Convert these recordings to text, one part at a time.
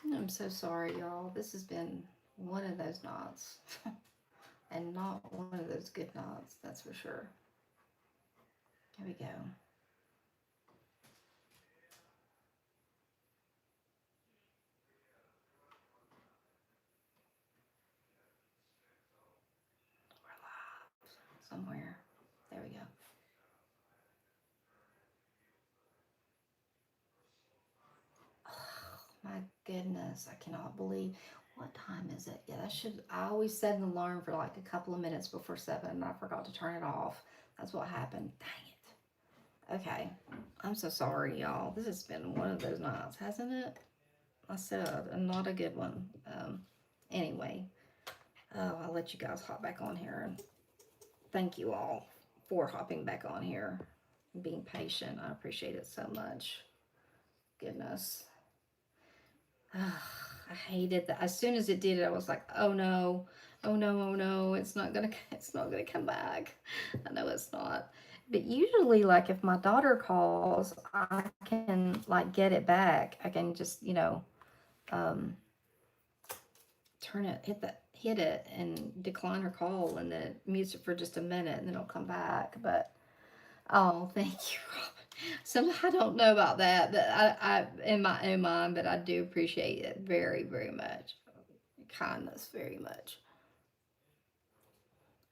I'm so sorry, y'all. This has been one of those knots, and not one of those good knots, that's for sure. Here we go. We're live somewhere. There we go. Oh, my goodness, I cannot believe. What time is it? Yeah, that should. I always set an alarm for like a couple of minutes before 7, and I forgot to turn it off. That's what happened. Dang it. Okay. I'm so sorry, y'all. This has been one of those nights, hasn't it? I said, not a good one. Anyway, I'll let you guys hop back on here, and thank you all for hopping back on here and being patient. I appreciate it so much. Goodness. I hated that. As soon as it did it, I was like, "Oh no, oh no, oh no! it's not gonna come back." I know it's not, but usually, like if my daughter calls, I can like get it back. I can just, um, turn it, hit it, and decline her call, and then mute it for just a minute, and then it'll come back. But oh, thank you, Robin. So I don't know about that, but I in my own mind, but I do appreciate it very, very much. Kindness, very much.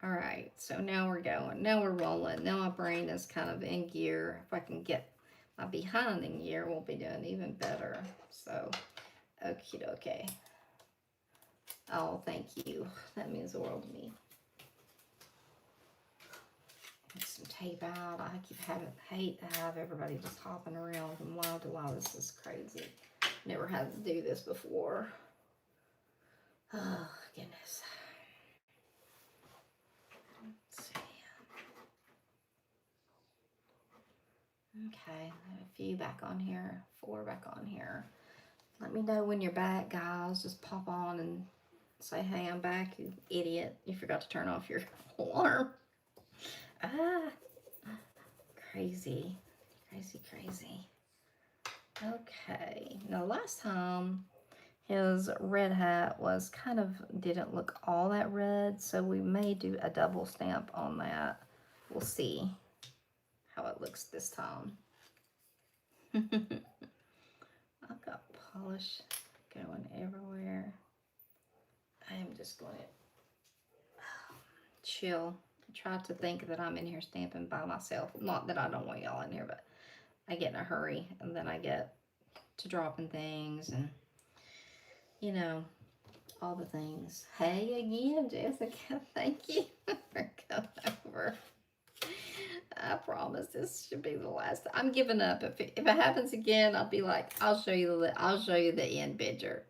All right, so now we're going. Now we're rolling. Now my brain is kind of in gear. If I can get my behind in gear, we'll be doing even better. So, okie dokie. Oh, thank you. That means the world to me. Get some tape out. I keep having hate to have everybody just hopping around from wild to wild. This is crazy. Never had to do this before. Oh goodness. Let's see. Okay, a few back on here. 4 back on here. Let me know when you're back, guys. Just pop on and say, "Hey, I'm back, you idiot. You forgot to turn off your alarm." Ah, crazy. Crazy, crazy. Okay. Now, last time his red hat was kind of didn't look all that red, so we may do a double stamp on that. We'll see how it looks this time. I've got polish going everywhere. I am just going to chill. Try to think that I'm in here stamping by myself. Not that I don't want y'all in here, but I get in a hurry, and then I get to dropping things, and you know, all the things. Hey again, Jessica. Thank you for coming over. I promise this should be the last. I'm giving up. If it happens again, I'll be like, I'll show you the end picture.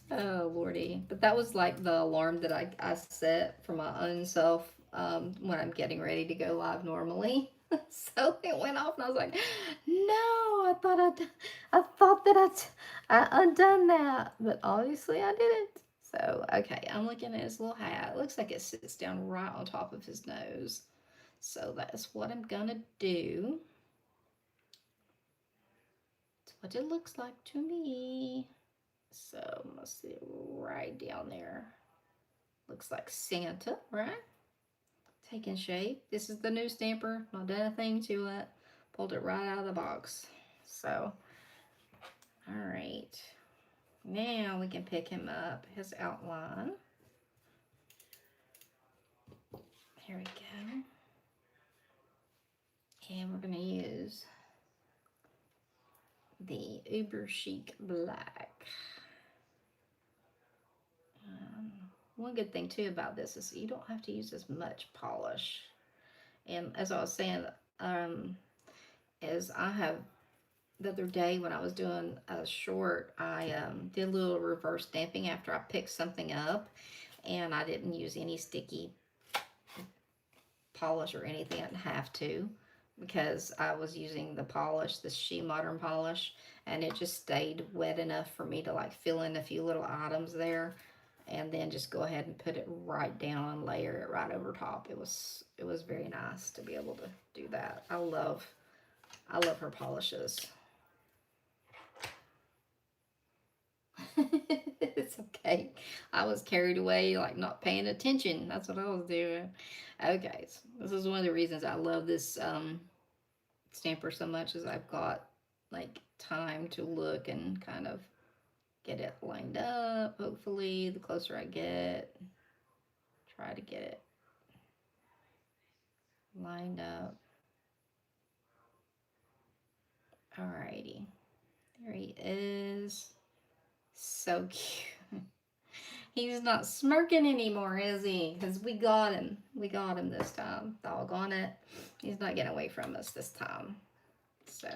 Oh lordy! But that was like the alarm that I set for my own self when I'm getting ready to go live normally. So it went off, and I was like, "No, I thought that I undone that, but obviously I didn't." So okay, I'm looking at his little hat. It looks like it sits down right on top of his nose. So that's what I'm gonna do. It's what it looks like to me. So I'm gonna sit right down there. Looks like Santa, right? Taking shape. This is the new stamper. Not done a thing to it. Pulled it right out of the box. So, all right. Now we can pick him up. His outline. Here we go. And we're gonna use the Uber Chic Black. Um, One good thing too about this is you don't have to use as much polish. And as I was saying, um, is I have the other day when I was doing a short, I did a little reverse stamping after I picked something up, and I didn't use any sticky polish or anything. I didn't have to because I was using the polish, the She Modern polish, and it just stayed wet enough for me to like fill in a few little items there, and then just go ahead and put it right down and layer it right over top. It was very nice to be able to do that. I love her polishes. Okay. I was carried away, like not paying attention. That's what I was doing. Okay. So this is one of the reasons I love this stamper so much is I've got like time to look and kind of get it lined up. Hopefully, the closer I get, try to get it lined up. Alrighty. There he is. So cute. He's not smirking anymore, is he? Because we got him. We got him this time. Doggone it. He's not getting away from us this time. So,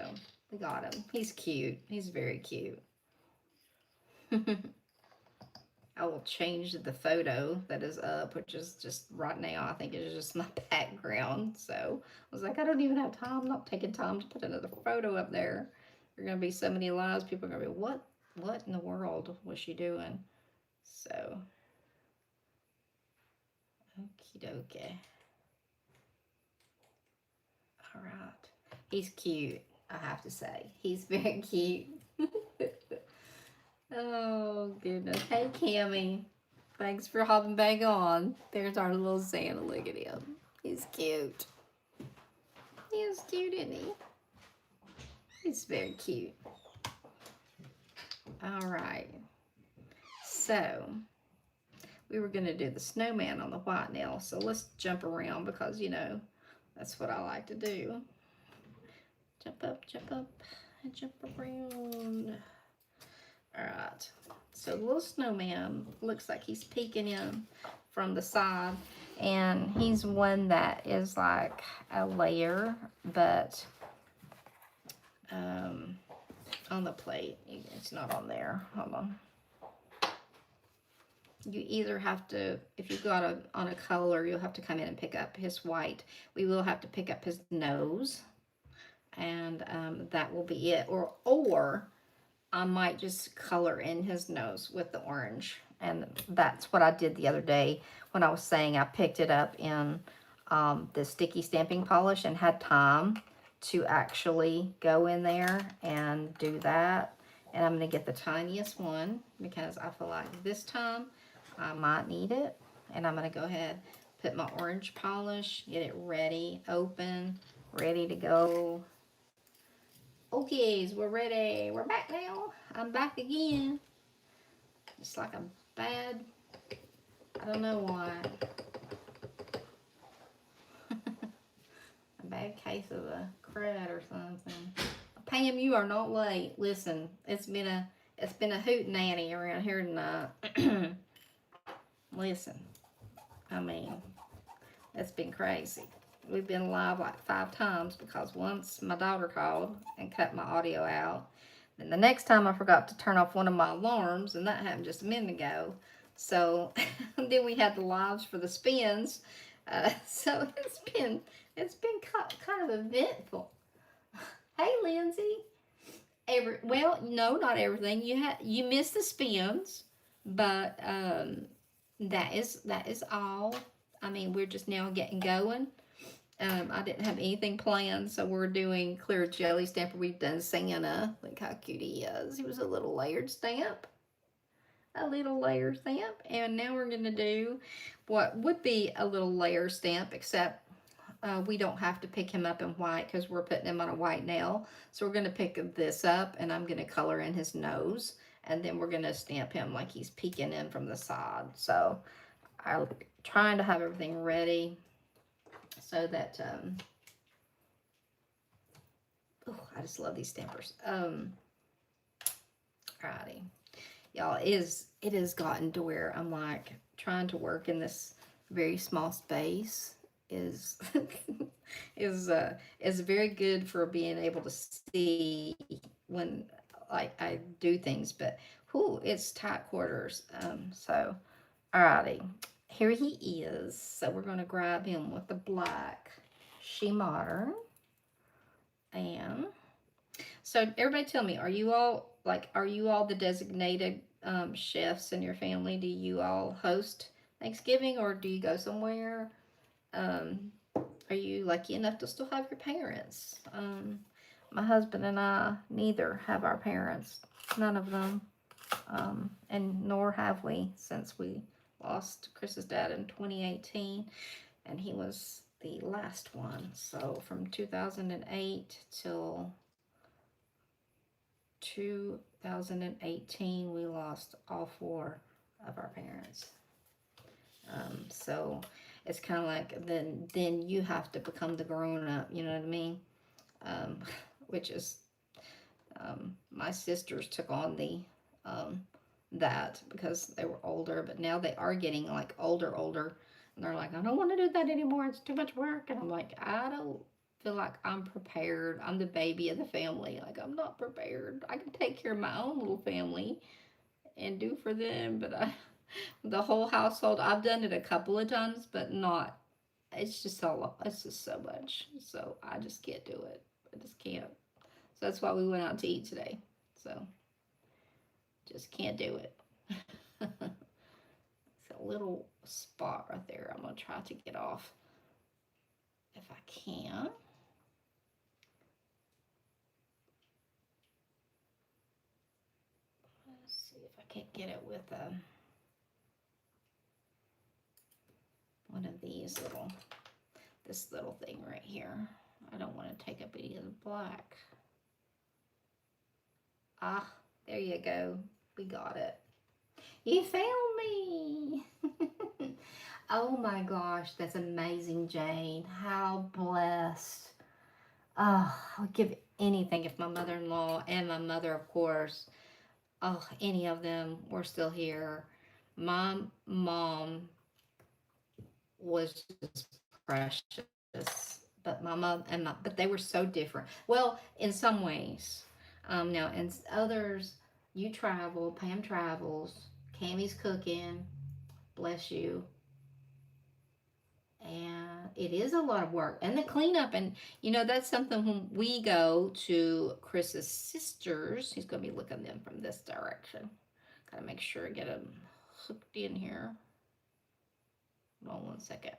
we got him. He's cute. He's very cute. I will change the photo that is up, which is just right now, I think it's just my background. So I was like, I don't even have time. I'm not taking time to put another photo up there. There are going to be so many lives. People are going to be, what in the world was she doing? So, okie dokie. All right. He's cute, I have to say. He's very cute. Oh, goodness. Hey, Cammy. Thanks for hopping back on. There's our little Santa. Look at him. He's cute. He's cute, isn't he? He's very cute. All right. So, we were going to do the snowman on the white nail. So, let's jump around because, you know, that's what I like to do. Jump up, and jump around. All right. So, the little snowman looks like he's peeking in from the side. And he's one that is like a layer, but on the plate, it's not on there. Hold on. You either have to, if you've got on a color, you'll have to come in and pick up his white. We will have to pick up his nose, and that will be it. Or I might just color in his nose with the orange. And that's what I did the other day when I was saying I picked it up in the sticky stamping polish and had time to actually go in there and do that. And I'm going to get the tiniest one because I feel like this time I might need it. And I'm going to go ahead, put my orange polish, get it ready, open, ready to go. Okay, so we're ready. We're back now. I'm back again. It's like a bad, I don't know why. A bad case of a crud or something. Pam, you are not late. Listen, it's been a hootenanny around here tonight. Listen, I mean, it's been crazy. We've been live like 5 times because once my daughter called and cut my audio out. Then the next time I forgot to turn off one of my alarms, and that happened just a minute ago. So then we had the lives for the spins. So it's been kind of eventful. Hey, Lindsay. Well, no, not everything. You missed the spins, but that is all. I mean, we're just now getting going. I didn't have anything planned, so we're doing clear jelly stamper. We've done Santa. Look how cute he is. He was a little layered stamp. A little layer stamp. And now we're going to do what would be a little layer stamp, except we don't have to pick him up in white because we're putting him on a white nail. So we're going to pick this up, and I'm going to color in his nose. And then we're going to stamp him like he's peeking in from the side. So I'm trying to have everything ready so that, I just love these stampers. Alrighty. Y'all, it has gotten to where I'm like trying to work in this very small space is is very good for being able to see when like I do things, but it's tight quarters. So alrighty, here he is. So we're gonna grab him with the black She Modern. And so everybody tell me, are you all the designated chefs in your family? Do you all host Thanksgiving, or do you go somewhere? Are you lucky enough to still have your parents? My husband and I neither have our parents. None of them. And nor have we, since we lost Chris's dad in 2018, and he was the last one. So from 2008 till 2018, we lost all four of our parents. So it's kind of like then you have to become the grown up, you know what I mean? Um, which is my sisters took on the that because they were older, but now they are getting like older, and they're like, I don't want to do that anymore. It's too much work, and I'm like, I don't feel like I'm prepared. I'm the baby of the family. Like I'm not prepared. I can take care of my own little family and do for them, but the whole household. I've done it a couple of times, but not. It's just so. It's just so much. So I just can't do it. I just can't. So that's why we went out to eat today. So just can't do it. It's a little spot right there. I'm gonna try to get off if I can. Let's see if I can't get it with one of these this little thing right here. I don't want to take up any of the black. Ah, there you go. We got it. You found me. Oh my gosh, that's amazing, Jane. How blessed. Oh, I would give anything if my mother-in-law and my mother, of course, oh, any of them were still here. My mom was just precious, but my mom and but they were so different. Well, in some ways, now in others, you travel. Pam travels. Cammy's cooking. Bless you. And it is a lot of work, and the cleanup, and that's something when we go to Chris's sisters. He's going to be looking them from this direction. Gotta make sure I get them hooked in here. Hold on 1 second.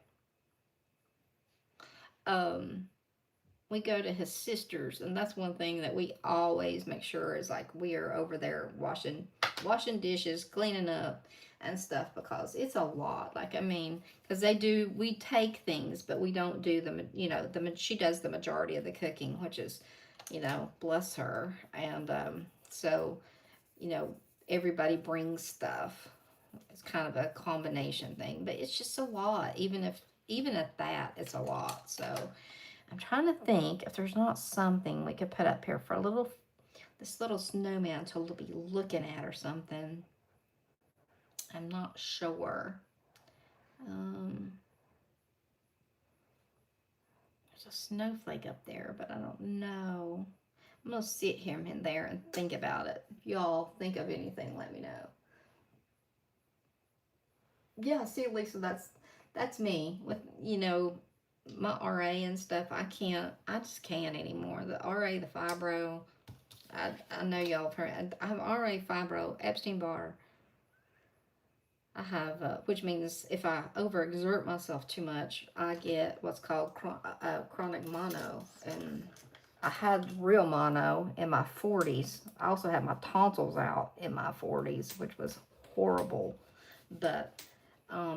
We go to his sisters, and that's one thing that we always make sure is like we are over there washing dishes, cleaning up and stuff, because it's a lot. Like, I mean, because we take things, but we don't do she does the majority of the cooking, which is, bless her. And so, you know, everybody brings stuff. It's kind of a combination thing, but it's just a lot. Even at that, it's a lot. So I'm trying to think if there's not something we could put up here for this little snowman to be looking at or something. I'm not sure. There's a snowflake up there, but I don't know. I'm gonna sit him in there and think about it. If y'all think of anything, let me know. Yeah, see, Lisa, that's me with my RA and stuff. I just can't anymore. The RA, the fibro. I know y'all have heard. I have RA, fibro, Epstein-Barr. I have, which means if I overexert myself too much, I get what's called chronic mono. And I had real mono in my 40s. I also had my tonsils out in my 40s, which was horrible. But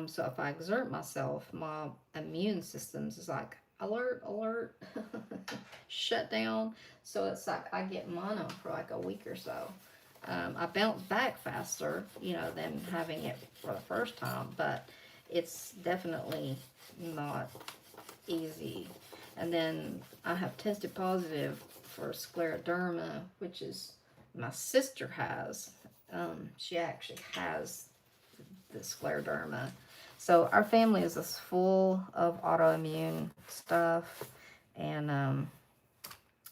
so if I exert myself, my immune systems is like alert, alert, shut down. So it's like I get mono for like a week or so. I bounce back faster, than having it for the first time, but it's definitely not easy. And then I have tested positive for scleroderma, which is my sister has. She actually has the scleroderma. So our family is just full of autoimmune stuff, and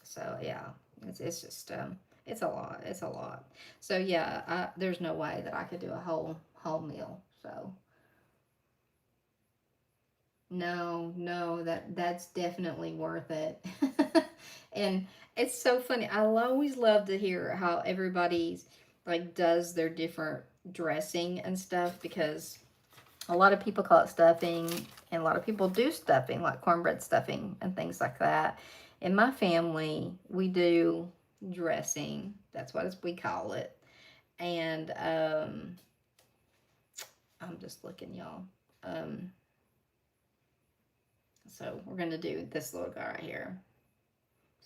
so yeah, it's just it's a lot. It's a lot. So yeah, there's no way that I could do a whole meal. So no, that's definitely worth it. And it's so funny. I always love to hear how everybody's like does their different dressing and stuff, because a lot of people call it stuffing, and a lot of people do stuffing, like cornbread stuffing and things like that. In my family, we do dressing. That's what we call it. And And I'm just looking, y'all. So we're gonna do this little guy right here.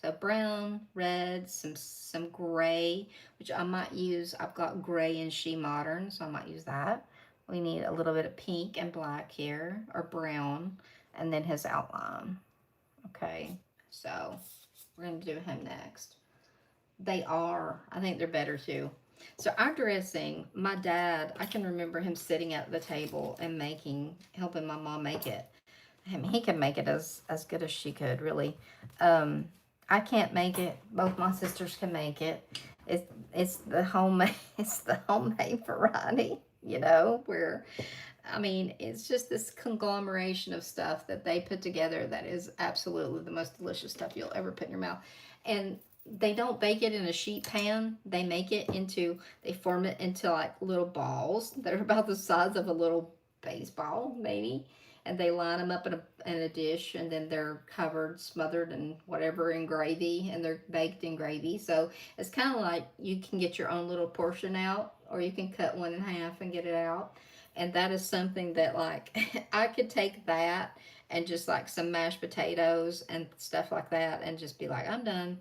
So brown, red, some gray, which I might use. I've got gray in She Modern, so I might use that. We need a little bit of pink and black here, or brown, and then his outline. Okay, so we're gonna do him next. I think they're better too. So our dressing, my dad, I can remember him sitting at the table and helping my mom make it. I mean, he can make it as good as she could, really. Um, I can't make it. Both my sisters can make it. It's the homemade it's the homemade variety, where I mean, it's just this conglomeration of stuff that they put together that is absolutely the most delicious stuff you'll ever put in your mouth. And they don't bake it in a sheet pan. They form it into like little balls that are about the size of a little baseball, maybe. And they line them up in a dish, and then they're smothered in whatever in gravy, and they're baked in gravy. So it's kind of like you can get your own little portion out, or you can cut one in half and get it out. And that is something that, like, I could take that and just like some mashed potatoes and stuff like that and just be like, I'm done,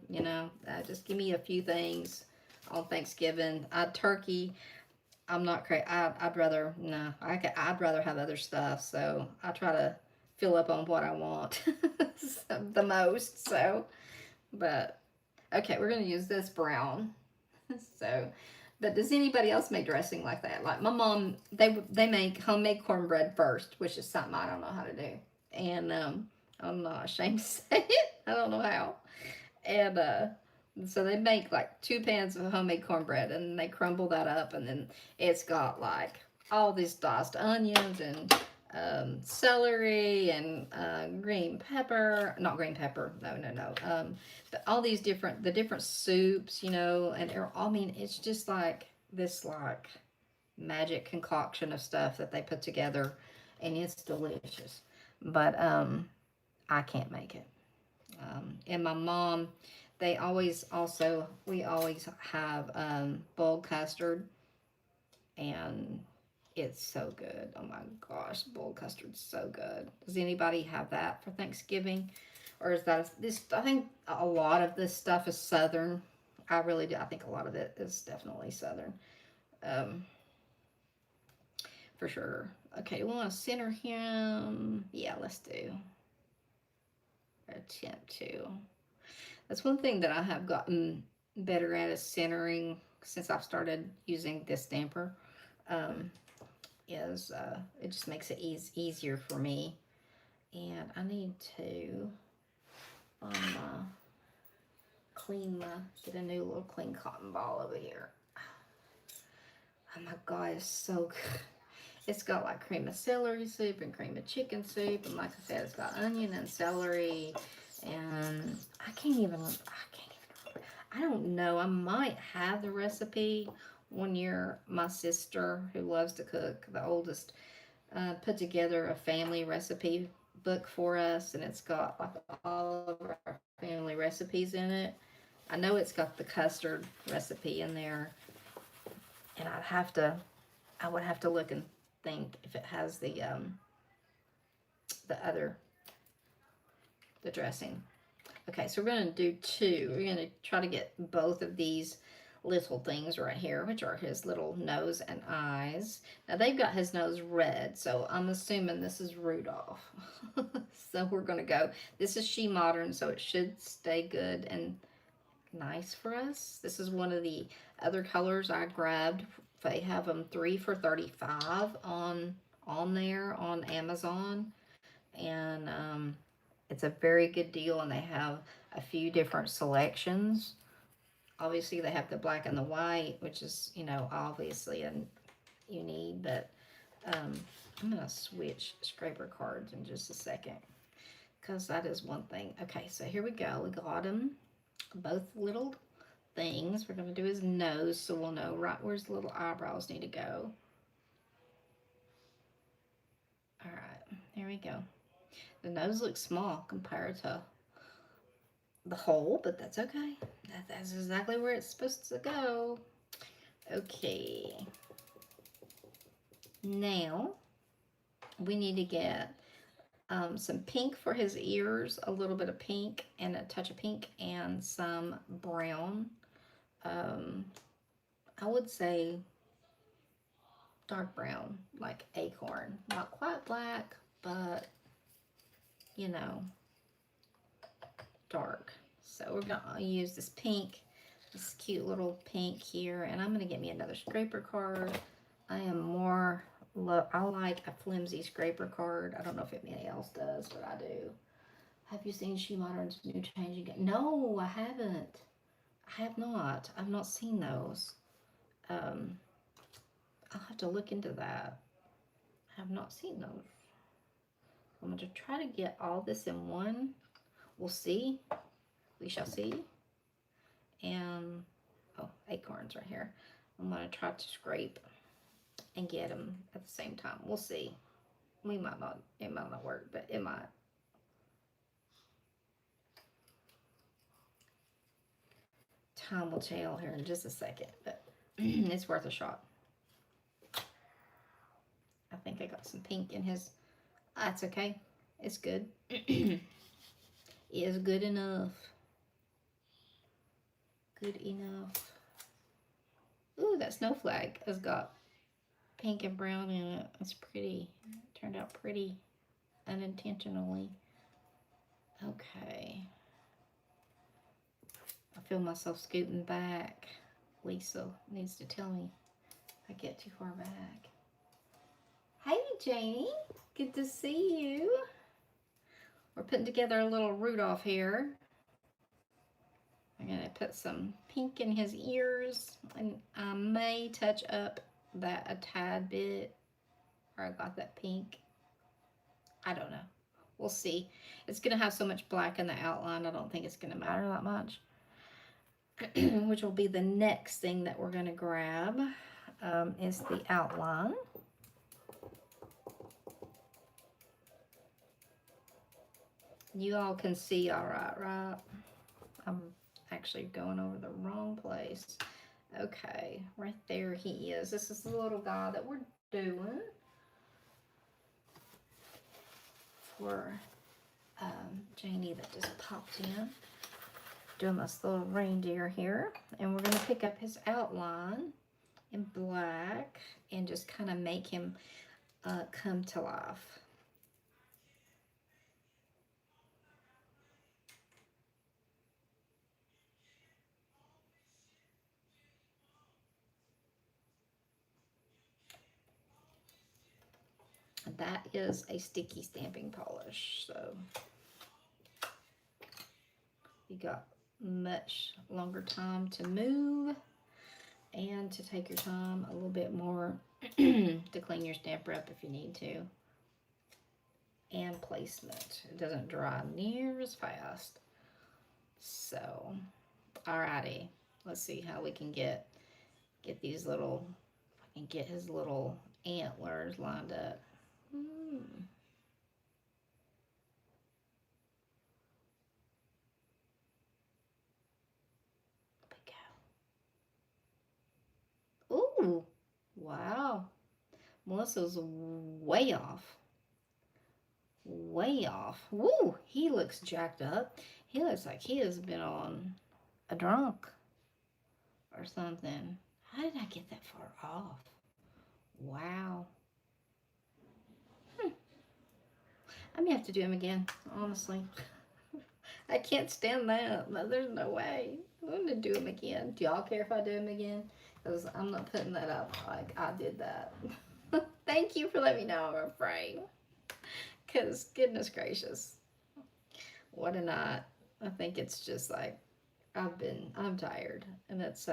just give me a few things on Thanksgiving. Turkey, I'm not crazy. I'd rather, no, I'd rather have other stuff. So I try to fill up on what I want the most. So, but okay, we're going to use this brown. So, but does anybody else make dressing like that? Like my mom, they make homemade cornbread first, which is something I don't know how to do, and I'm not ashamed to say it. I don't know how, and so they make like 2 pans of homemade cornbread, and they crumble that up, and then it's got like all these diced onions and celery and green pepper, not green pepper, no, but all these different soups, and I mean, it's just like this like magic concoction of stuff that they put together, and it's delicious. But I can't make it. And my mom, we always have boiled custard, and it's so good. Oh my gosh, boiled custard's so good. Does anybody have that for Thanksgiving? Or is that this? I think a lot of this stuff is Southern. I really do. I think a lot of it is definitely Southern. Um, for sure. Okay, we want to center him. Yeah, let's do. Attempt to. That's one thing that I have gotten better at is centering since I've started using this stamper. Um, is it just makes it easier for me. And I need to get a new little clean cotton ball over here. Oh my god, it's so good. It's got like cream of celery soup and cream of chicken soup, and like I said, it's got onion and celery, and I don't know. I might have the recipe. One year, my sister, who loves to cook, the oldest, put together a family recipe book for us, and it's got like all of our family recipes in it. I know it's got the custard recipe in there, and I would have to look and think if it has the other, the dressing. Okay, so we're going to do two. We're going to try to get both of these little things right here, which are his little nose and eyes. Now they've got his nose red, so I'm assuming this is Rudolph. So we're going to go, this is She Modern, so it should stay good and nice for us. This is one of the other colors I grabbed. They have them 3 for $35 on there on Amazon, and it's a very good deal, and they have a few different selections. Obviously, they have the black and the white, which is, obviously you need, but I'm going to switch scraper cards in just a second, because that is one thing. Okay, so here we go. We got them, both little things. We're going to do his nose, so we'll know right where his little eyebrows need to go. All right, here we go. The nose looks small compared to the hole, but that's okay. That's exactly where it's supposed to go. Okay. Now, we need to get some pink for his ears, a little bit of pink and a touch of pink, and some brown. I would say dark brown, like acorn. Not quite black, but you know, dark. So we're gonna use this pink, this cute little pink here, and I'm gonna get me another scraper card. I am more, I like a flimsy scraper card. I don't know if anybody else does, but I do. Have you seen She Modern's new changing? No, I haven't. I have not. I've not seen those. I'll have to look into that. I have not seen those. I'm going to try to get all this in one. We'll see. We shall see. And, oh, acorns right here. I'm going to try to scrape and get them at the same time. We'll see. We might not, it might not work, but it might. Time will tell here in just a second, but it's worth a shot. I think I got some pink in his. That's okay. It's good. It is good enough. Good enough. Ooh, that snow flag has got pink and brown in it. It's pretty. It turned out pretty unintentionally. Okay. I feel myself scooting back. Lisa needs to tell me if I get too far back. Hey, Janie. Good to see you. We're putting together a little Rudolph here. I'm going to put some pink in his ears, and I may touch up that a tad bit, where I got that pink. I don't know. We'll see. It's going to have so much black in the outline, I don't think it's going to matter that much. Which will be the next thing that we're going to grab, is the outline. You all can see all right, right? I'm actually going over the wrong place. Okay, right there he is. This is the little guy that we're doing for Janie that just popped in. Doing this little reindeer here. And we're going to pick up his outline in black and just kind of make him come to life. That is a sticky stamping polish, so you got much longer time to move and to take your time a little bit more to clean your stamper up if you need to. And placement. It doesn't dry near as fast. So, alrighty. Let's see how we can get these little, if I can get his little antlers lined up. There we go. Ooh, wow. Melissa's way off. Way off. Woo, he looks jacked up. He looks like he has been on a drunk or something. How did I get that far off? Wow. I may have to do him again, honestly. I can't stand that. There's no way. I'm going to do him again. Do y'all care if I do him again? Because I'm not putting that up like I did that. Thank you for letting me know I'm afraid. Because goodness gracious. What a night. I think it's just like, I'm tired. And it's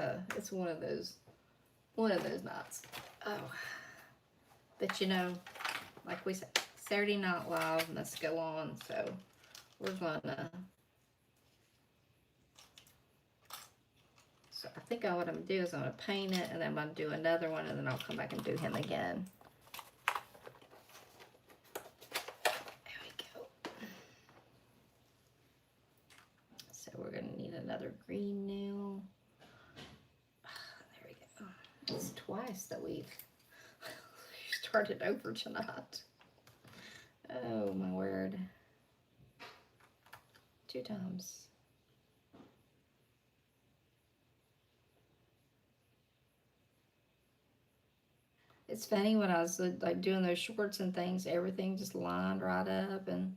one of those nights. Oh. But you know, like we said, Saturday Night Live must go on, so we're gonna. So I think what I'm gonna do is I'm gonna paint it, and then I'm gonna do another one, and then I'll come back and do him again. There we go. So we're gonna need another green nail. There we go. It's twice that we've started over tonight. Oh my word. 2 times. It's funny when I was like doing those shorts and things, everything just lined right up, and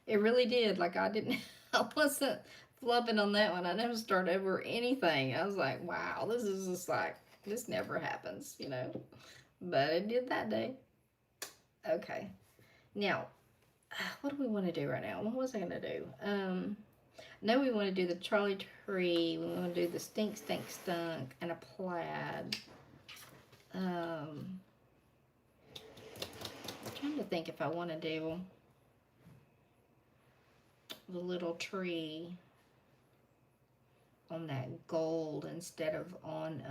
it really did. Like I didn't, I wasn't flubbing on that one. I never started over anything. I was like, wow, this is just like, this never happens, you know. But it did that day. Okay. Now, what do we want to do right now? What was I going to do? No, we want to do the Charlie Tree. We want to do the Stink, Stink, Stunk, and a plaid. I'm trying to think if I want to do the little tree on that gold instead of on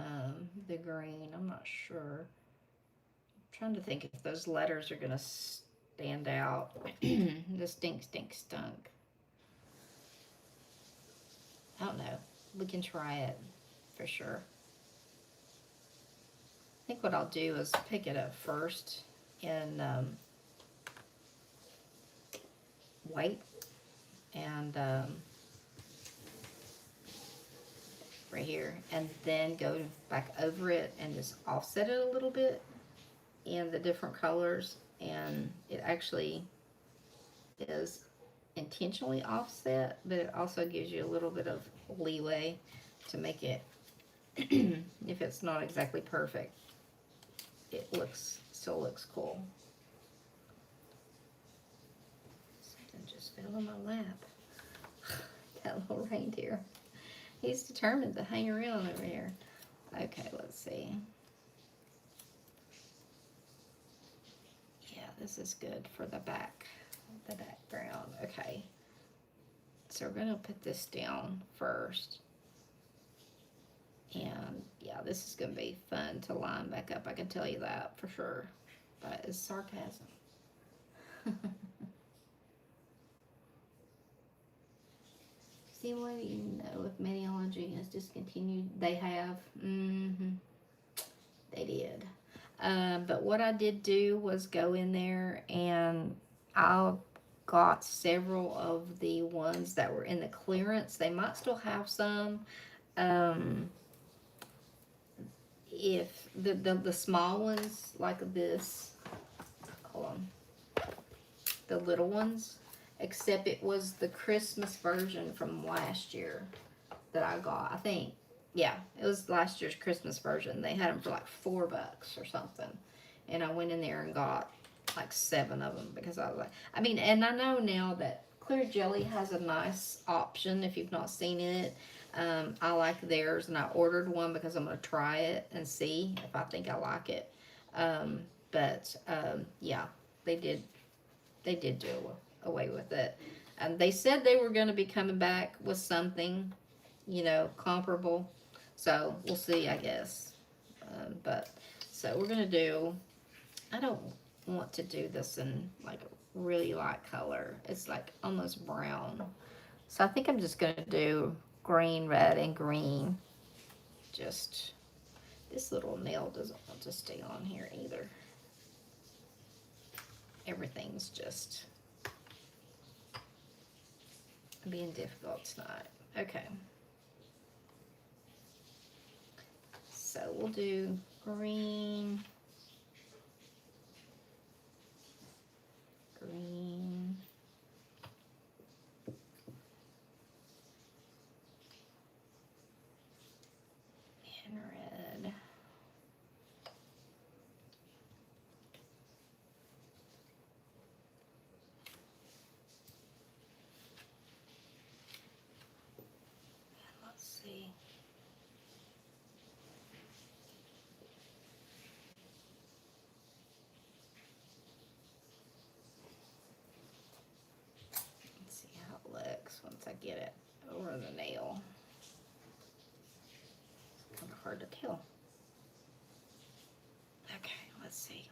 the green. I'm not sure. I'm trying to think if those letters are going to stand out. The Stink, Stink, Stunk. I don't know. We can try it for sure. I think what I'll do is pick it up first in white and right here, and then go back over it and just offset it a little bit in the different colors, and it actually is intentionally offset, but it also gives you a little bit of leeway to make it if it's not exactly perfect, it still looks cool. Something just fell in my lap. That little reindeer. He's determined to hang around over here. Okay, let's see. Yeah, this is good for the background. Okay. So we're gonna put this down first. And yeah, this is gonna be fun to line back up. I can tell you that for sure. But it's sarcasm. See, what do you know if Mediology has discontinued? They have. They did. But what I did do was go in there and I got several of the ones that were in the clearance. They might still have some. If the small ones like this, hold on, the little ones, except it was the Christmas version from last year that I got. I think, yeah, it was last year's Christmas version. They had them for like $4 or something, and I went in there and got like 7 of them because I was like, I mean, and I know now that Clear Jelly has a nice option if you've not seen it. I like theirs, and I ordered one because I'm going to try it and see if I think I like it. Yeah, they did do away with it. They said they were going to be coming back with something, you know, comparable. So we'll see, I guess. So we're going to do, I don't want to do this in like a really light color. It's like almost brown. So I think I'm just going to do green, red, and green. Just, this little nail doesn't want to stay on here either. Everything's just being difficult tonight. Okay. So we'll do green, green, and red. Let's see. Let's see how it looks once I get it over the nail. It's kind of hard to tell. Okay, let's see.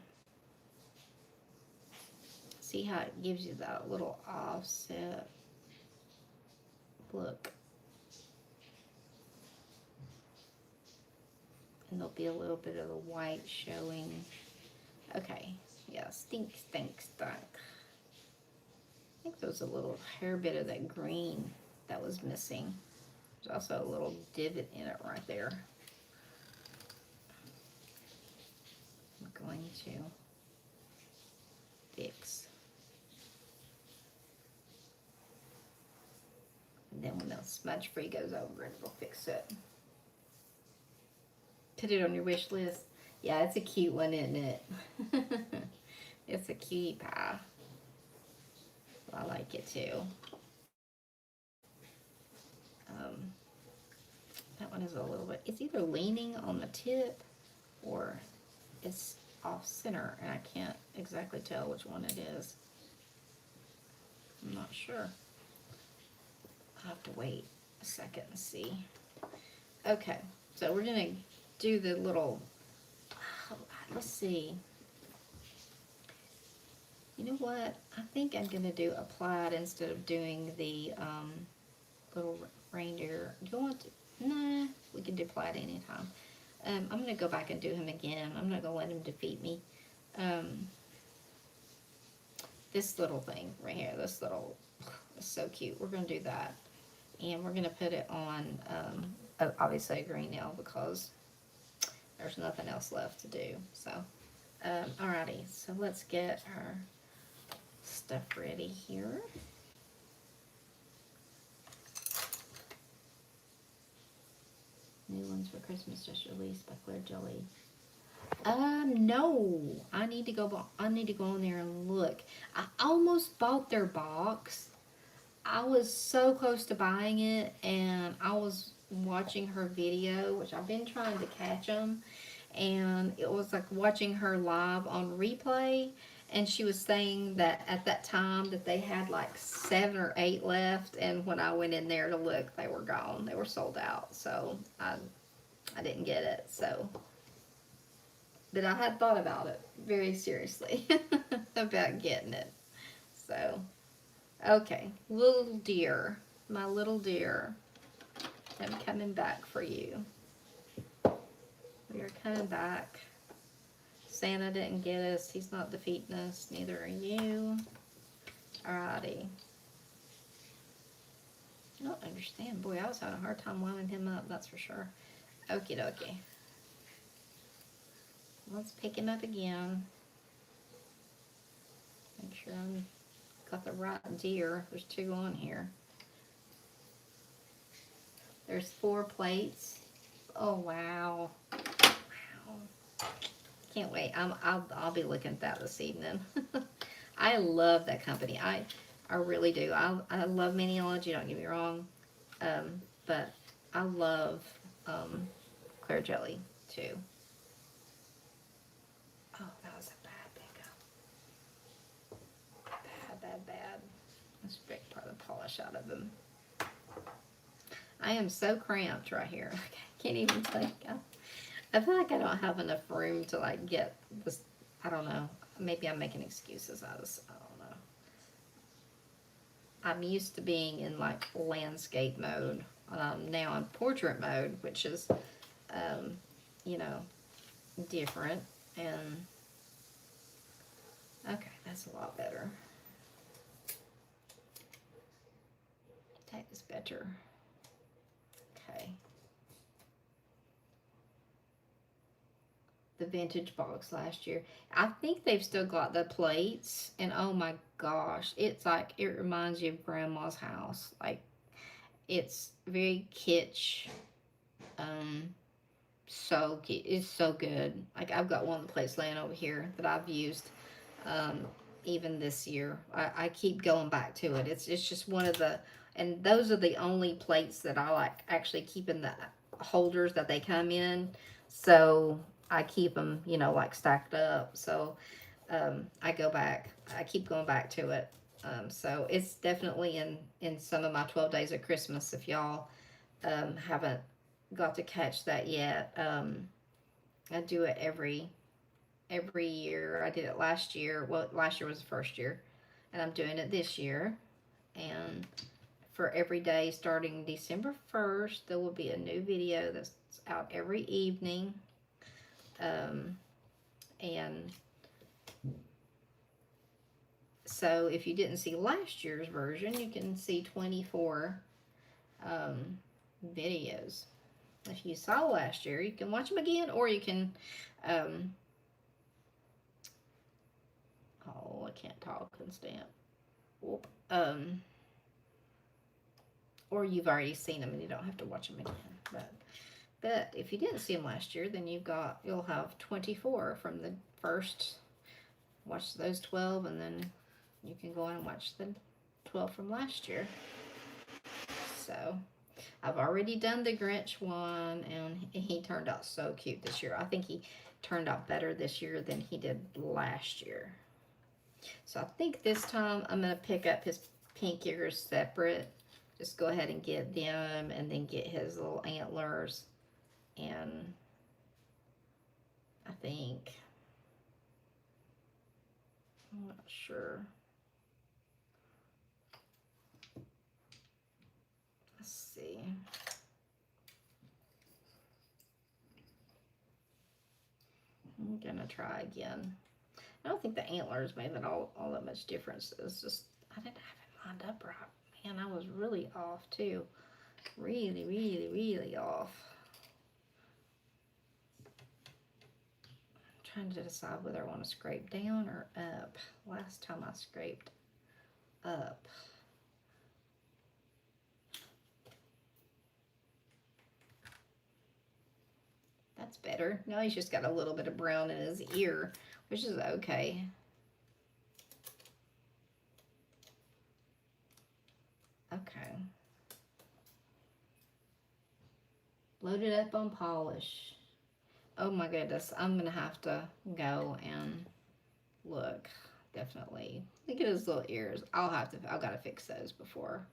See how it gives you that little offset look. And there'll be a little bit of the white showing. Okay, yeah, stink, stink, stink. I think there was a little hair bit of that green that was missing. There's also a little divot in it right there. I'm going to fix. And then when the smudge free goes over it, it'll fix it. Put it on your wish list. Yeah, it's a cute one, isn't it? It's a cutie pie. I like it too. That one is a little bit, it's either leaning on the tip or it's off center, and I can't exactly tell which one it is. I'm not sure. I'll have to wait a second and see. Okay, so we're gonna do the little, let's see. You know what? I think I'm gonna do applied instead of doing the little reindeer. Do you want to? Nah, we can do applied anytime. I'm gonna go back and do him again. I'm not gonna let him defeat me. This little thing right here, this little, is so cute. We're gonna do that. And we're gonna put it on, obviously a green nail because there's nothing else left to do. So, alrighty, so let's get our stuff ready here. New Ones for Christmas just released by Claire Jelly. No, I need to go in there and look. I almost bought their box. I was so close to buying it, and I was watching her video, which I've been trying to catch them, and it was like watching her live on replay, and she was saying that at that time that they had like 7 or 8 left, and when I went in there to look, they were gone. They were sold out, so I didn't get it. So, but I had thought about it very seriously about getting it. So, okay, little dear, my little dear, I'm coming back for you. We are coming back. Santa didn't get us. He's not defeating us. Neither are you. Alrighty. I don't understand. Boy, I was having a hard time lining him up, that's for sure. Okie dokie. Let's pick him up again. Make sure I'm got the right deer. There's 2 on here. There's 4 plates. Oh, wow. Wow. Can't wait. I'll be looking at that this evening. I love that company. I really do. I love Maniology, don't get me wrong. But I love Claire Jelly too. Oh, that was a bad pickup. Bad. Let's break part of the polish out of them. I am so cramped right here. I can't even take. I feel like I don't have enough room to like get this. I don't know. Maybe I'm making excuses. I don't know. I'm used to being in like landscape mode. Now in portrait mode, which is, you know, different. And okay, that's a lot better. That is better. Okay. The vintage box last year. I think they've still got the plates, and oh my gosh, it's like, it reminds you of grandma's house. Like, it's very kitsch. So it's so good. Like, I've got one of the plates laying over here that I've used even this year. I keep going back to it. It's just one of the, and those are the only plates that I like actually keep in the holders that they come in. So I keep them, you know, like stacked up. So I keep going back to it. So it's definitely in some of my 12 days of Christmas. If y'all haven't got to catch that yet, I do it every year. I did it last year. Well, last year was the first year, and I'm doing it this year. And for every day starting December 1st, there will be a new video that's out every evening. And so if you didn't see last year's version, you can see 24 videos. If you saw last year, you can watch them again, or you can, oh, I can't talk and stamp. Whoop. Or you've already seen them and you don't have to watch them again. But if you didn't see them last year, then you'll have 24 from the first. Watch those 12, and then you can go on and watch the 12 from last year. So I've already done the Grinch one, and he turned out so cute this year. I think he turned out better this year than he did last year. So I think this time I'm going to pick up his pink ears separate. Just go ahead and get them, and then get his little antlers. And I think, I'm not sure. Let's see. I'm gonna try again. I don't think the antlers made it all that much difference. It's just, I didn't have it lined up right. Man, I was really off too. Really, really, really off. I'm trying to decide whether I want to scrape down or up. Last time I scraped up. That's better. Now he's just got a little bit of brown in his ear, which is okay. Okay. Loaded up on polish. Oh my goodness, I'm gonna have to go and look. Definitely. Look at his little ears. I've gotta fix those before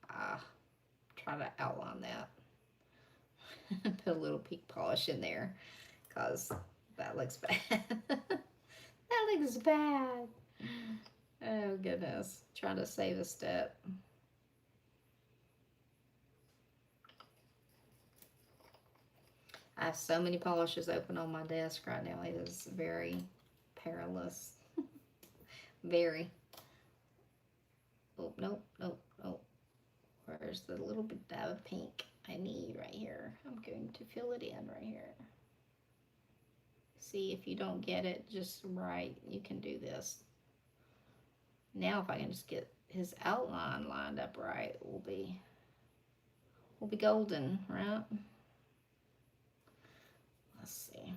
I try to outline that. Put a little peak polish in there, because that looks bad. That looks bad. Oh goodness. Trying to save a step. I have so many polishes open on my desk right now. It is very perilous. Very. Oh, nope, nope, nope. Where's the little bit of pink I need right here? I'm going to fill it in right here. See, if you don't get it just right, you can do this. Now if I can just get his outline lined up right, we'll be golden, right? Let's see.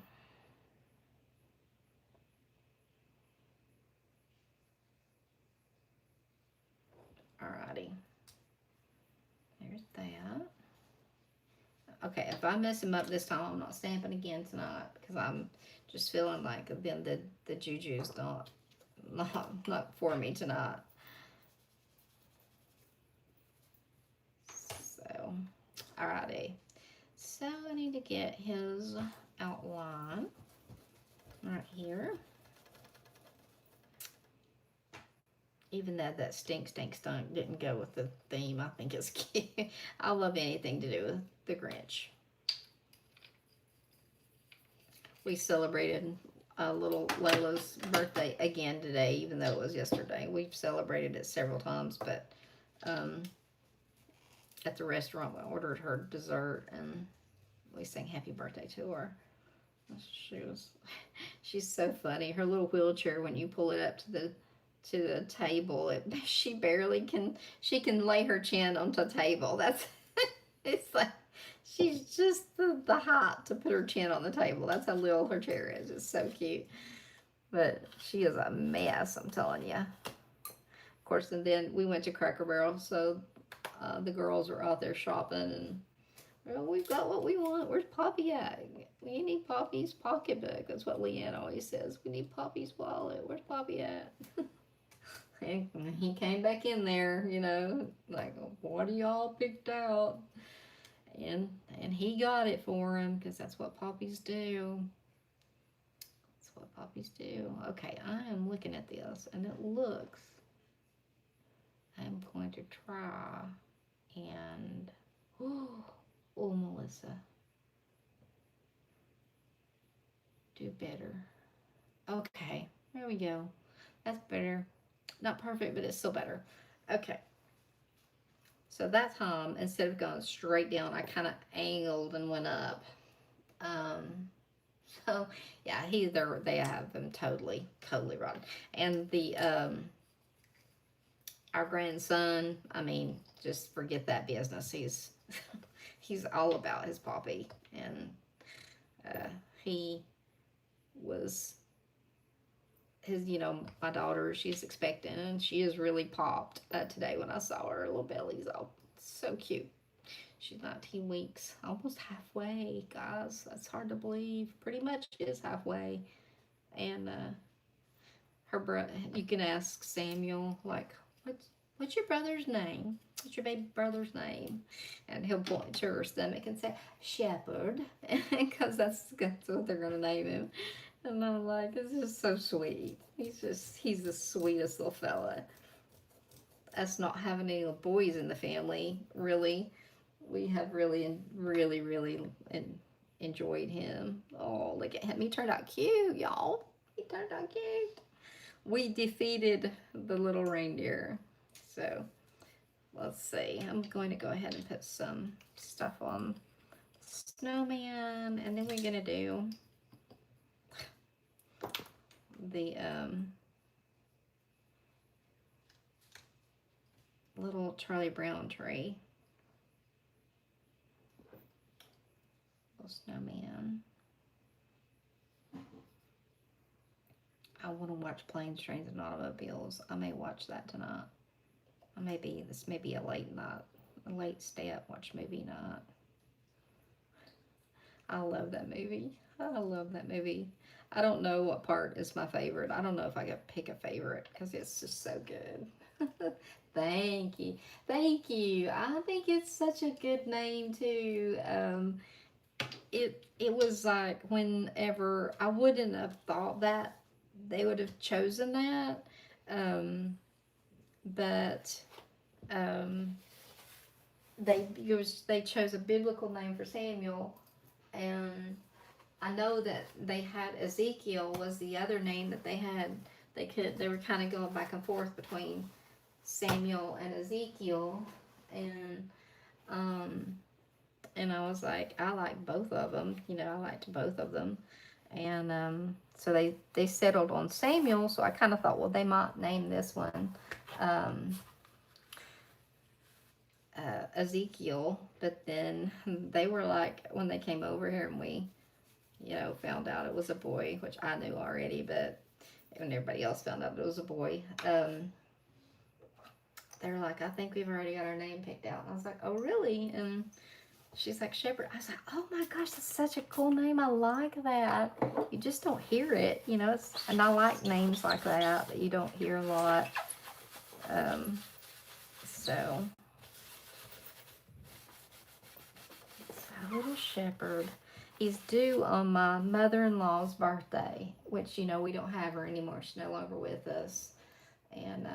Alrighty. There's that. Okay, if I mess him up this time, I'm not stamping again tonight, because I'm just feeling like then the juju's not for me tonight. So, alrighty. So I need to get his outline right here. Even though that stink stunk didn't go with the theme, I think it's cute. I love anything to do with the Grinch. We celebrated little Layla's birthday again today, even though it was yesterday. We've celebrated it several times, but at the restaurant we ordered her dessert and we sang happy birthday to her. She's so funny. Her little wheelchair, when you pull it up to the table, she barely can, she can lay her chin onto the table. That's it's like she's just the height to put her chin on the table. That's how little her chair is. It's so cute. But she is a mess, I'm telling you. Of course, and then we went to Cracker Barrel, so the girls were out there shopping, and well, we've got what we want. Where's Poppy at? We need Poppy's pocketbook. That's what Leanne always says. We need Poppy's wallet. Where's Poppy at? And he came back in there, you know, like, what do y'all picked out? And he got it for him, because that's what Poppies do. That's what Poppies do. Okay, I am looking at this, and it looks, I'm going to try and, oh, Melissa. do better. Okay, there we go. That's better. Not perfect, but it's still better. Okay. So that time, instead of going straight down, I kind of angled and went up. Um, so yeah, they have them totally rotten. And the our grandson, I mean, just forget that business. He's all about his poppy, and uh, he was his, my daughter, she's expecting, and she is really popped today when I saw her. Little belly's all so cute. She's 19 weeks, almost halfway, guys. That's hard to believe. Pretty much is halfway. And her brother, you can ask Samuel, like, what's your brother's name? What's your baby brother's name? And he'll point to her stomach and say, Shepherd, because that's what they're going to name him. And I'm like, it's just so sweet. He's the sweetest little fella. Us not having any boys in the family, really, we have really enjoyed him. Oh, look at him. He turned out cute, y'all. He turned out cute. We defeated the little reindeer. So, let's see. I'm going to go ahead and put some stuff on snowman, and then we're going to do the little Charlie Brown tree. Little snowman. I want to watch Planes, Trains, and Automobiles. I may watch that tonight. This may be a late night, a late stay up watch movie night. I love that movie. I love that movie. I don't know what part is my favorite. I don't know if I could pick a favorite because it's just so good. Thank you. Thank you. I think it's such a good name too. It was like whenever I wouldn't have thought that they would have chosen that. But they chose a biblical name for Samuel, and I know that they had Ezekiel was the other name that they had. They were kind of going back and forth between Samuel and Ezekiel, and I was like, I like both of them. I liked both of them, and so they settled on Samuel. So I kind of thought, well, they might name this one Ezekiel, but then they were like, when they came over here and we, found out it was a boy, which I knew already, but when everybody else found out it was a boy, they were like, I think we've already got our name picked out. And I was like, oh, really? And she's like, Shepherd. I was like, oh my gosh, that's such a cool name. I like that. You just don't hear it, and I like names like that you don't hear a lot. So, little Shepherd. He's due on my mother-in-law's birthday, which, we don't have her anymore. She's no longer with us. And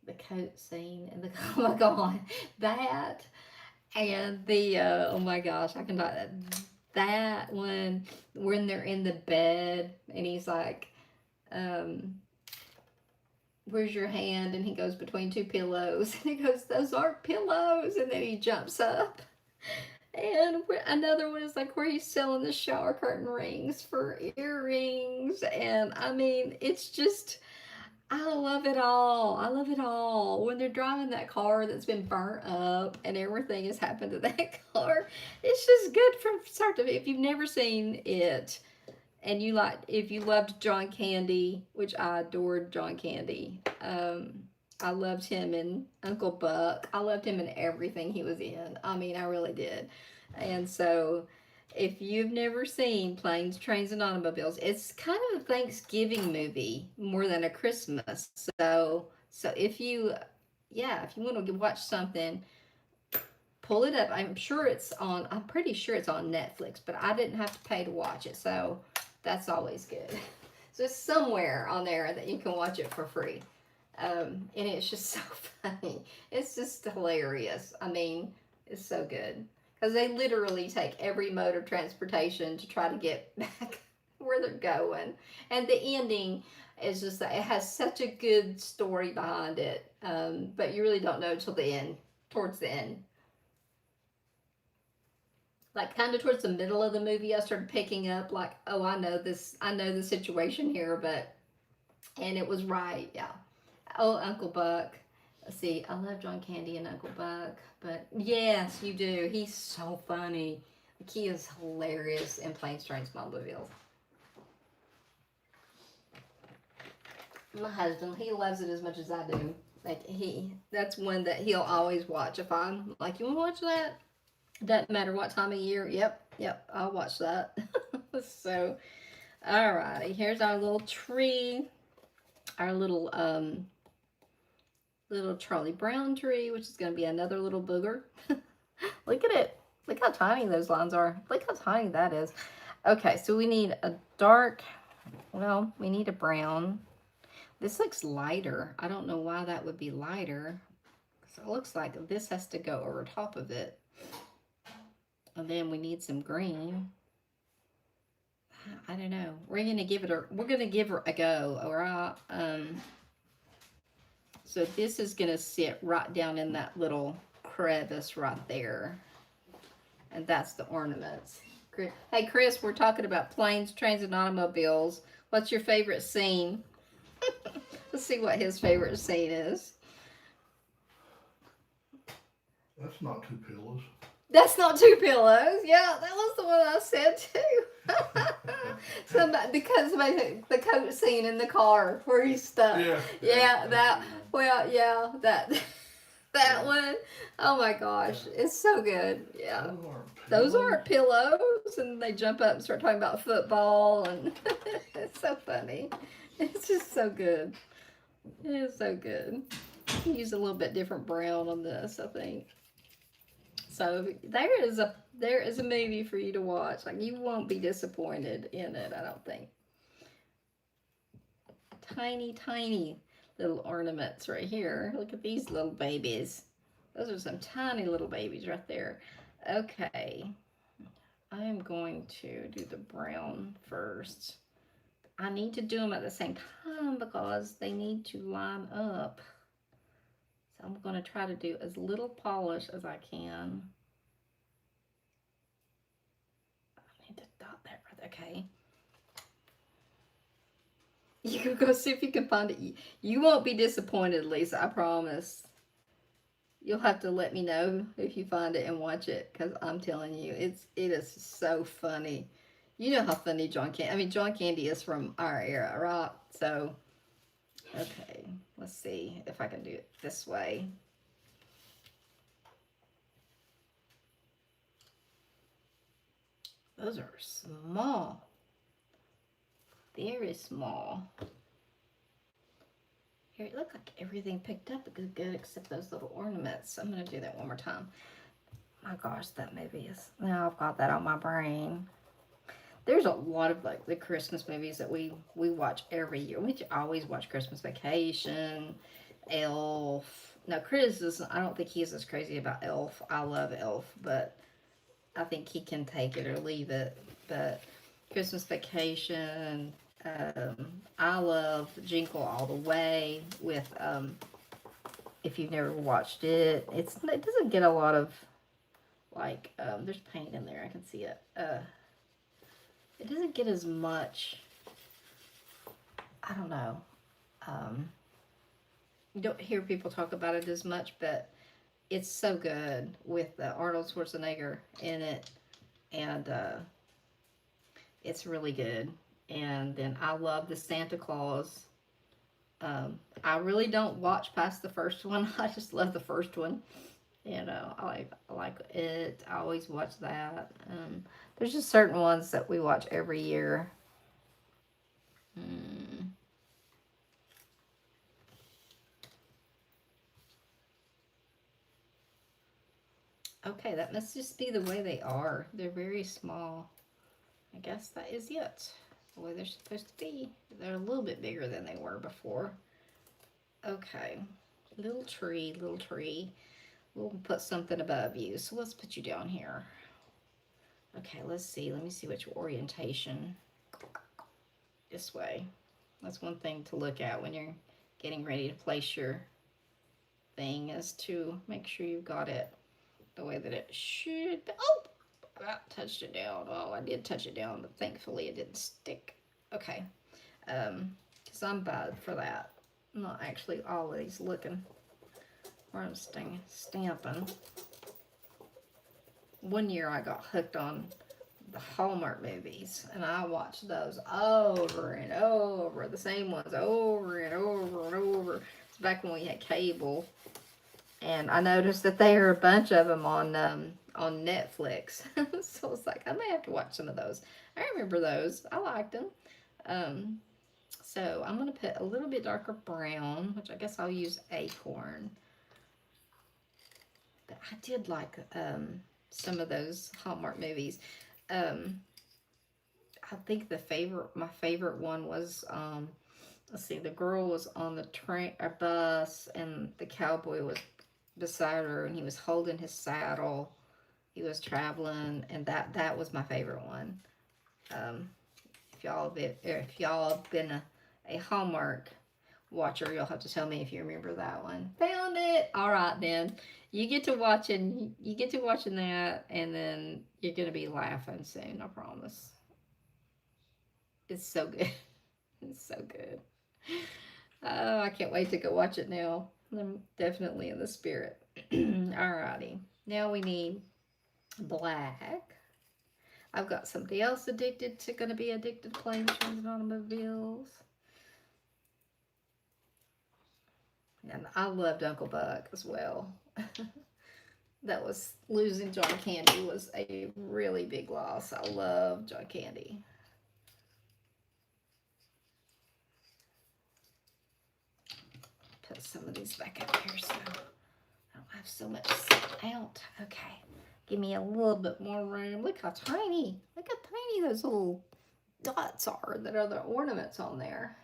the coat scene and oh my God, that and the, oh my gosh, I cannot, that when they're in the bed and he's like, where's your hand? And he goes between two pillows and he goes, those aren't pillows. And then he jumps up. And another one is like where he's selling the shower curtain rings for earrings. And I mean, it's just, I love it all. I love it all. When they're driving that car that's been burnt up and everything has happened to that car, it's just good from start to finish. If you've never seen it, and if you loved John Candy, which I adored John Candy, I loved him in Uncle Buck. I loved him in everything he was in. I mean, I really did. And so, if you've never seen Planes, Trains, and Automobiles, it's kind of a Thanksgiving movie more than a Christmas. So if you want to watch something, pull it up. I'm pretty sure it's on Netflix, but I didn't have to pay to watch it. So that's always good. So it's somewhere on there that you can watch it for free. And it's just so funny. It's just hilarious. I mean, it's so good. Because they literally take every mode of transportation to try to get back where they're going. And the ending is just that it has such a good story behind it. But you really don't know till the end, towards the end. Like kind of towards the middle of the movie, I started picking up like, oh, I know the situation here, but and it was right, yeah. Oh, Uncle Buck. Let's see, I love John Candy and Uncle Buck, but yes, you do. He's so funny. Like, he is hilarious in Planes, Trains, Automobiles. My husband, he loves it as much as I do. Like that's one that he'll always watch. If I'm like, you want to watch that? Doesn't matter what time of year. Yep, I'll watch that. So, alrighty, here's our little tree, our little Charlie Brown tree, which is going to be another little booger. Look at it. Look how tiny those lines are. Look how tiny that is. Okay, so we need a dark, well, we need a brown. This looks lighter. I don't know why that would be lighter. So it looks like this has to go over top of it. And then we need some green. I don't know. We're gonna give her a go, all right? So this is gonna sit right down in that little crevice right there. And that's the ornaments. Hey Chris, we're talking about planes, trains, and automobiles. What's your favorite scene? Let's see what his favorite scene is. That's not two pillows. That's not two pillows. Yeah, that was the one I said too. Somebody, because the coat scene in the car where he's stuck. Yeah, that. Well, yeah, that one. Oh my gosh, it's so good. Yeah, those aren't pillows, and they jump up and start talking about football, and it's so funny. It's just so good. It is so good. Use a little bit different brown on this, I think. So there is a movie for you to watch. Like you won't be disappointed in it, I don't think. Tiny, tiny little ornaments right here. Look at these little babies. Those are some tiny little babies right there. Okay. I am going to do the brown first. I need to do them at the same time because they need to line up. So I'm going to try to do as little polish as I can. I need to dot that right. Okay. You can go see if you can find it. You won't be disappointed, Lisa. I promise. You'll have to let me know if you find it and watch it, because I'm telling you, it is so funny. You know how funny John Candy. I mean, John Candy is from our era, right? So, okay, let's see if I can do it this way. Those are small. Very small. Here, it looked like everything picked up good except those little ornaments. I'm going to do that one more time. My gosh, that movie is... Now I've got that on my brain. There's a lot of like the Christmas movies that we watch every year. We always watch Christmas Vacation, Elf. Now, Chris is... I don't think he's as crazy about Elf. I love Elf, but I think he can take it or leave it. But Christmas Vacation... I love Jingle All the Way with, if you've never watched it, it doesn't get a lot of, like, there's paint in there, I can see it. It doesn't get as much, I don't know, you don't hear people talk about it as much, but it's so good with Arnold Schwarzenegger in it, and it's really good. And then I love the Santa Claus. I really don't watch past the first one. I just love the first one. You know, I like it. I always watch that. There's just certain ones that we watch every year. Okay, that must just be the way they are. They're very small. I guess that is it. The way they're supposed to be. They're a little bit bigger than they were before. Okay, little tree, little tree. We'll put something above you. So let's put you down here. Okay, let's see. Let me see which orientation. this way. That's one thing to look at when you're getting ready to place your thing, is to make sure you've got it the way that it should be. Oh, I about touched it down. Oh, I did touch it down, but thankfully it didn't stick. Okay, because I'm bad for that. I'm not actually always looking where I'm stamping. One year I got hooked on the Hallmark movies, and I watched those over and over, the same ones over and over and over. It's back when we had cable, and I noticed that there are a bunch of them on Netflix. So it's like I may have to watch some of those. I remember those. I liked them. So I'm gonna put a little bit darker brown, which I guess I'll use Acorn. But I did like some of those Hallmark movies. I think my favorite one was, let's see, the girl was on the train or bus, and the cowboy was beside her, and he was holding his saddle. He was traveling, and that was my favorite one. If y'all have been a Hallmark watcher, you'll have to tell me if you remember that one. Found it. All right, then. You get to watching that, and then you're gonna be laughing soon. I promise. It's so good. It's so good. Oh, I can't wait to go watch it now. I'm definitely in the spirit. Alrighty. Now we need black. I've got somebody else gonna be addicted to planes, trains, and automobiles. And I loved Uncle Buck as well. That was, losing John Candy was a really big loss. I love John Candy. Put some of these back up here so I don't have so much sitting out. Okay. Give me a little bit more room. Look how tiny those little dots are that are the ornaments on there.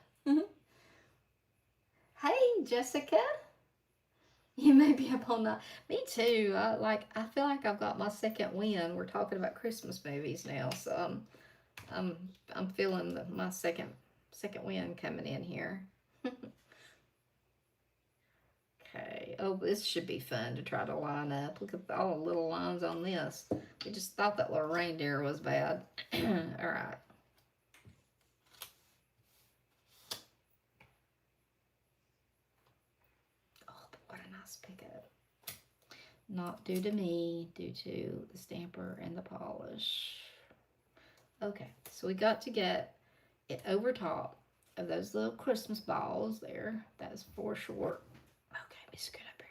Hey, Jessica. You may be up on that. Me too. I feel like I've got my second win. We're talking about Christmas movies now, so I'm feeling my second win coming in here. Okay. Oh, this should be fun to try to line up. Look at all the little lines on this. We just thought that little reindeer was bad. All right. Oh, but what a nice pickup. Not due to me, due to the stamper and the polish. Okay, so we got to get it over top of those little Christmas balls there. That is for sure. Okay, let me scoot up here.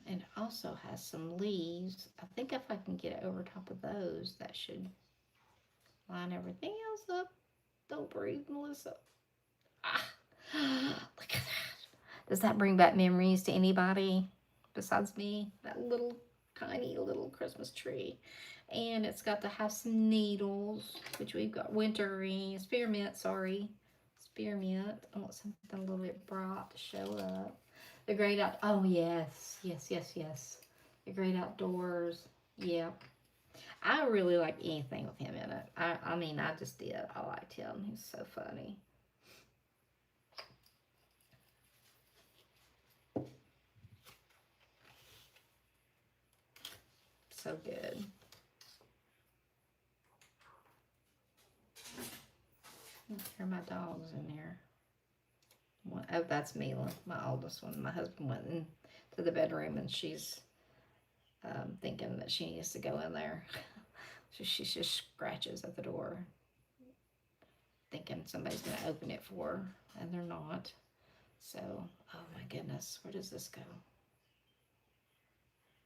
And it also has some leaves. I think if I can get it over top of those, that should line everything else up. Don't breathe, Melissa. Ah, look at that. Does that bring back memories to anybody besides me? That little tiny little Christmas tree. And it's got to have some needles, which we've got wintery, spearmint, sorry. Spearmint. I want something a little bit bright to show up. The great out. Oh, yes. Yes. The great outdoors. Yeah. I really like anything with him in it. I mean, I just did. I liked him. He's so funny. So good. Here are my dogs in there. Oh, that's Mila, my oldest one. My husband went into the bedroom, and she's thinking that she needs to go in there. So she just scratches at the door, thinking somebody's going to open it for her, and they're not. So, oh my goodness, where does this go?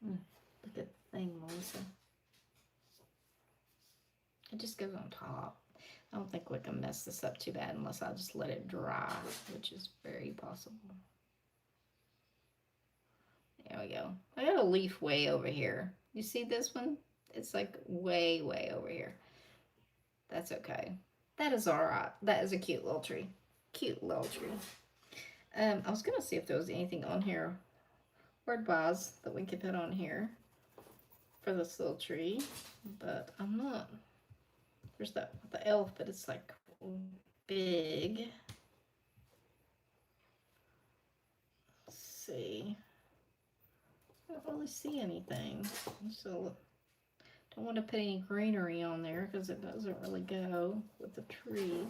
Look at the thing, Melissa. It just goes on top. I don't think we can mess this up too bad unless I just let it dry, which is very possible. There we go. I got a leaf way over here. You see this one? It's like way over here. That's okay. That is all right. That is a cute little tree. Cute little tree. I was gonna see if there was anything on here, word-wise, that we could put on here for this little tree, but I'm not There's the elf, but it's like big. Let's see. I don't really see anything. So don't want to put any greenery on there because it doesn't really go with the tree.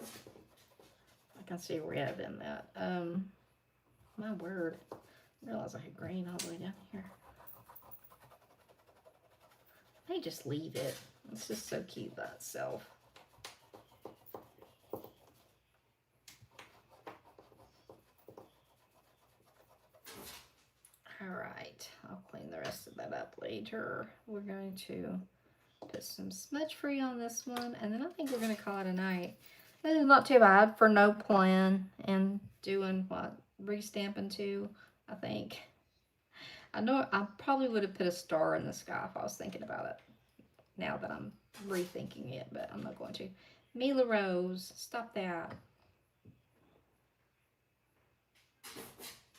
I can see red in that. My word. I realize I had green all the way down here. I may just leave it. It's just so cute by itself. Alright, I'll clean the rest of that up later. We're going to put some smudge free on this one, and then I think we're going to call it a night. This is not too bad for no plan and doing what? Restamping too, I think. I know I probably would have put a star in the sky if I was thinking about it. Now that I'm rethinking it, but I'm not going to. Mila Rose, stop that.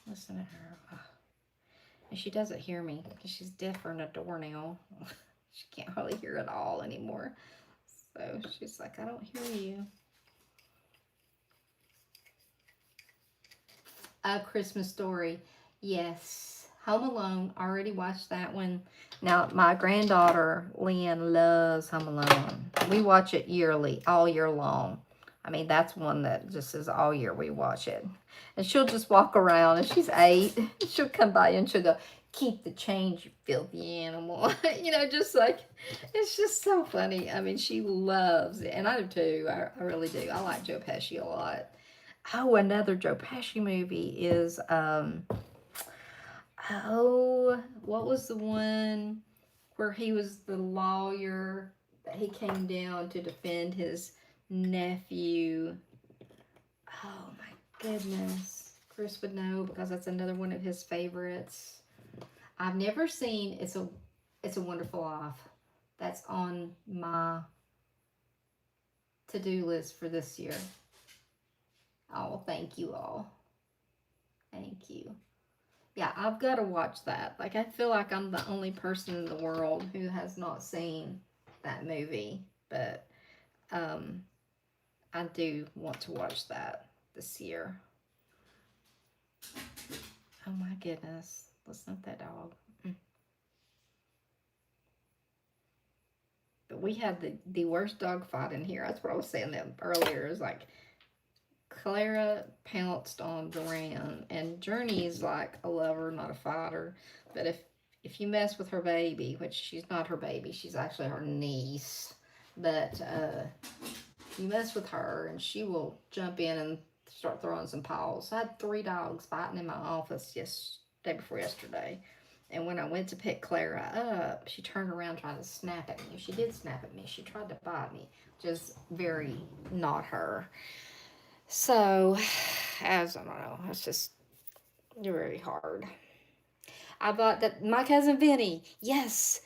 Listen to her. Oh. And she doesn't hear me because she's deaf in a door now. She can't hardly hear at all anymore. So she's like, I don't hear you. A Christmas Story. Yes. Home Alone. Already watched that one. Now, my granddaughter, Lynn, loves Home Alone. We watch it yearly, all year long. I mean, that's one that just is all year we watch it. And she'll just walk around, and she's 8. She'll come by and she'll go, keep the change, you filthy animal. You know, just like, it's just so funny. I mean, she loves it. And I do too. I really do. I like Joe Pesci a lot. Oh, another Joe Pesci movie is, what was the one where he was the lawyer that he came down to defend his nephew? Oh my goodness. Chris would know because that's another one of his favorites. I've never seen It's a Wonderful Life. That's on my to-do list for this year. Oh, thank you all. Thank you. Yeah, I've got to watch that. Like, I feel like I'm the only person in the world who has not seen that movie. But I do want to watch that this year. Oh my goodness. Listen to that dog. But we had the worst dog fight in here. That's what I was saying them earlier. Is like Clara pounced on Duran, and Journey's like a lover, not a fighter. But if you mess with her baby, which she's not her baby, she's actually her niece. But you mess with her, and she will jump in and start throwing some paws. I had 3 dogs fighting in my office day before yesterday. And when I went to pick Clara up, she turned around trying to snap at me. She did snap at me. She tried to bite me. Just very not her. So, as I don't know, it's just very hard. I bought that My Cousin Vinny. Yes.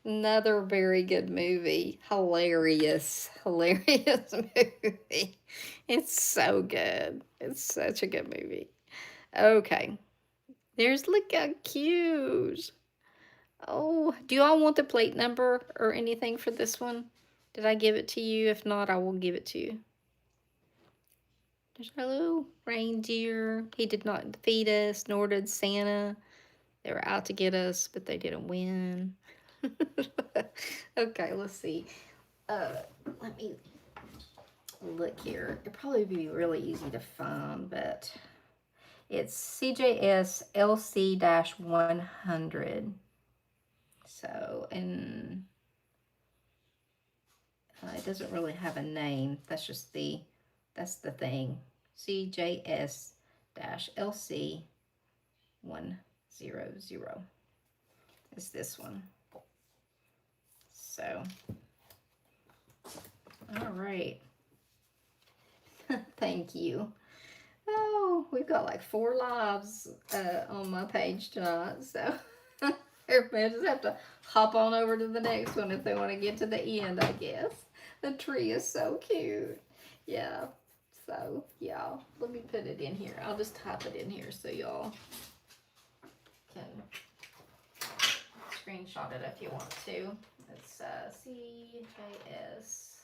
Another very good movie. Hilarious movie. It's so good. It's such a good movie. Okay. Look how cute. Oh, do you all want the plate number or anything for this one? Did I give it to you? If not, I will give it to you. There's our little reindeer. He did not feed us, nor did Santa. They were out to get us, but they didn't win. Okay, let's see. Let me look here. It'd probably be really easy to find, but it's CJS LC-100. So, and it doesn't really have a name. That's the thing. CJS-LC-100. It's this one. So, all right. Thank you. Oh, we've got like 4 lives on my page tonight, so everybody just have to hop on over to the next one if they want to get to the end, I guess. The tree is so cute. Yeah. So, yeah. Let me put it in here. I'll just type it in here so y'all can screenshot it if you want to. It's CJS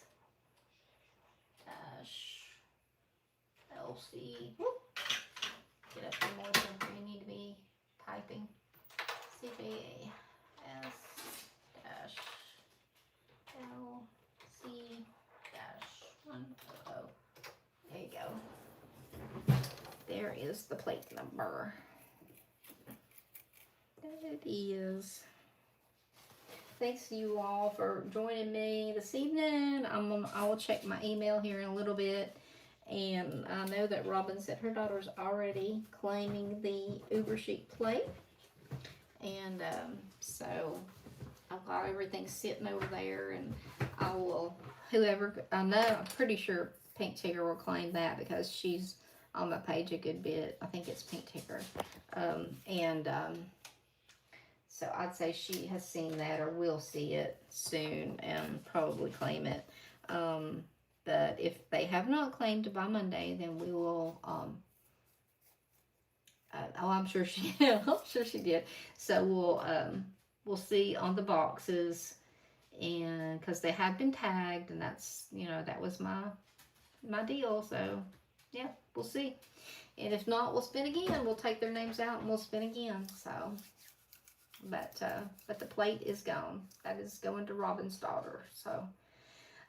LC. Whoop. Get up here more than you need to be typing. CJS LC 100. There you go. There is the plate number. There it is. Thanks you all for joining me this evening. I will check my email here in a little bit. And I know that Robin said her daughter's already claiming the Uber Chic plate. And so I've got everything sitting over there, and I will, I'm pretty sure Pink Tigger will claim that because she's on my page a good bit. I think it's Pink Tigger. So I'd say she has seen that or will see it soon and probably claim it. But if they have not claimed it by Monday, then we will, I'm sure she did. So we'll see on the boxes, and because they have been tagged, and that's, that was my deal. So yeah, we'll see. And if not, we'll spin again. We'll take their names out and we'll spin again. So, but the plate is gone. That is going to Robin's daughter. So,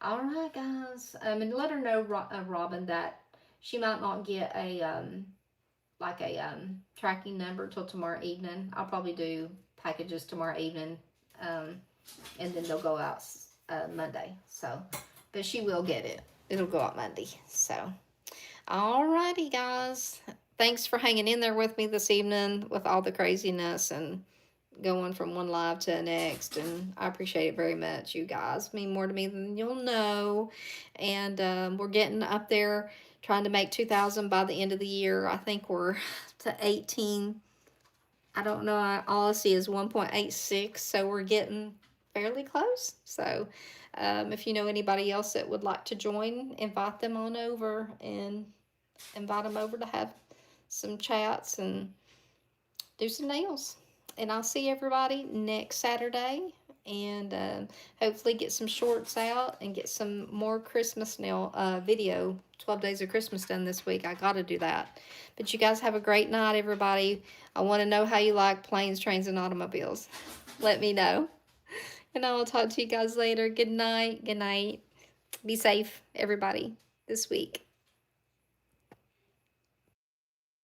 all right, guys. And let her know, Robin, that she might not get a tracking number till tomorrow evening. I'll probably do packages tomorrow evening, and then they'll go out Monday. So, but she will get it. It'll go out Monday. So, alrighty, guys. Thanks for hanging in there with me this evening with all the craziness and going from one live to the next, and I appreciate it very much. You guys mean more to me than you'll know. And we're getting up there, trying to make 2,000 by the end of the year. I think we're to 18. I don't know. All I see is 1.86, so we're getting fairly close. So if you know anybody else that would like to join, invite them on over and invite them over to have some chats and do some nails. And I'll see everybody next Saturday, and hopefully get some shorts out and get some more Christmas nail video, 12 days of Christmas done this week. I got to do that. But you guys have a great night, everybody. I want to know how you like planes, trains, and automobiles. Let me know. And I will talk to you guys later. Good night. Good night. Be safe, everybody, this week.